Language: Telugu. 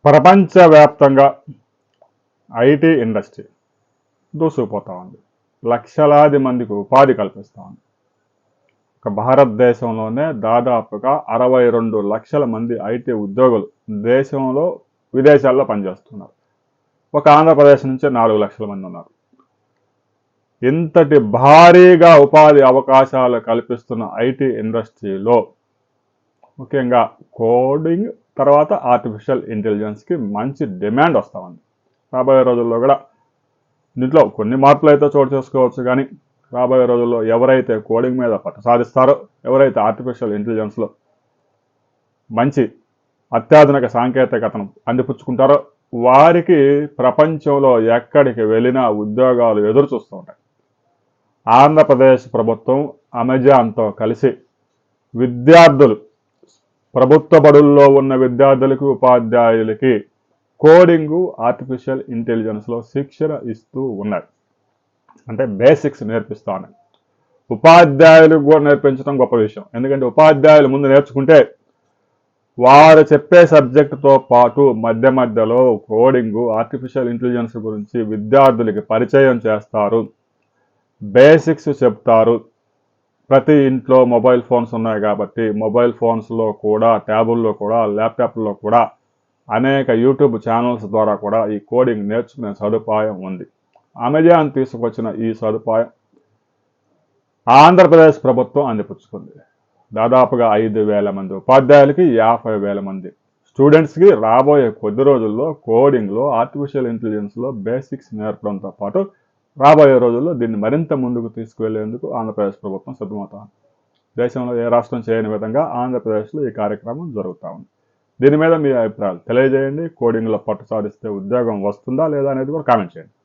ప్రపంచవ్యాప్తంగా ఐటీ ఇండస్ట్రీ దూసుకుపోతా ఉంది. లక్షలాది మందికి ఉపాధి కల్పిస్తూ ఉంది. ఒక భారతదేశంలోనే దాదాపుగా 62 లక్షల మంది ఐటీ ఉద్యోగులు దేశంలో విదేశాల్లో పనిచేస్తున్నారు. ఒక ఆంధ్రప్రదేశ్ నుంచి 4 లక్షల మంది ఉన్నారు. ఇంతటి భారీగా ఉపాధి అవకాశాలు కల్పిస్తున్న ఐటీ ఇండస్ట్రీలో ముఖ్యంగా కోడింగ్ తర్వాత ఆర్టిఫిషియల్ ఇంటెలిజెన్స్కి మంచి డిమాండ్ వస్తూ ఉంది. రాబోయే రోజుల్లో కూడా దీంట్లో కొన్ని మార్పులు అయితే చోటు చేసుకోవచ్చు, కానీ రాబోయే రోజుల్లో ఎవరైతే కోడింగ్ మీద పట్టు సాధిస్తారో, ఎవరైతే ఆర్టిఫిషియల్ ఇంటెలిజెన్స్లో మంచి అత్యాధునిక సాంకేతికతను అందిపుచ్చుకుంటారో వారికి ప్రపంచంలో ఎక్కడికి వెళ్ళినా ఉద్యోగాలు ఎదురు చూస్తూ ఉంటాయి. ఆంధ్రప్రదేశ్ ప్రభుత్వం అమెజాన్తో కలిసి విద్యార్థులు, ప్రభుత్వ బడుల్లో ఉన్న విద్యార్థులకు, ఉపాధ్యాయులకి కోడింగు, ఆర్టిఫిషియల్ ఇంటెలిజెన్స్లో శిక్షణ ఇస్తూ ఉన్నారు. అంటే బేసిక్స్ నేర్పిస్తూ ఉన్నాయి. ఉపాధ్యాయులకు కూడా నేర్పించడం గొప్ప విషయం. ఎందుకంటే ఉపాధ్యాయులు ముందు నేర్చుకుంటే వారు చెప్పే సబ్జెక్టుతో పాటు మధ్య మధ్యలో కోడింగు, ఆర్టిఫిషియల్ ఇంటెలిజెన్స్ గురించి విద్యార్థులకి పరిచయం చేస్తారు, బేసిక్స్ చెప్తారు. ప్రతి ఇంట్లో మొబైల్ ఫోన్స్ ఉన్నాయి కాబట్టి మొబైల్ ఫోన్స్లో కూడా, ట్యాబుల్లో కూడా, ల్యాప్టాప్లో కూడా అనేక యూట్యూబ్ ఛానల్స్ ద్వారా కూడా ఈ కోడింగ్ నేర్చుకునే సదుపాయం ఉంది. అమెజాన్ తీసుకొచ్చిన ఈ సదుపాయం ఆంధ్రప్రదేశ్ ప్రభుత్వం అందిపుచ్చుకుంది. దాదాపుగా 5,000 మంది ఉపాధ్యాయులకి 50,000 మంది స్టూడెంట్స్కి రాబోయే కొద్ది రోజుల్లో కోడింగ్లో, ఆర్టిఫిషియల్ ఇంటెలిజెన్స్లో బేసిక్స్ నేర్పడంతో పాటు రాబోయే రోజుల్లో దీన్ని మరింత ముందుకు తీసుకువెళ్లేందుకు ఆంధ్రప్రదేశ్ ప్రభుత్వం సిద్ధమవుతోంది. దేశంలో ఏ రాష్ట్రం చేయని విధంగా ఆంధ్రప్రదేశ్లో ఈ కార్యక్రమం జరుగుతూ ఉంది. దీని మీద మీ అభిప్రాయాలు తెలియజేయండి. కోడింగ్లో పట్టు సాధిస్తే ఉద్యోగం వస్తుందా లేదా అనేది కూడా కామెంట్ చేయండి.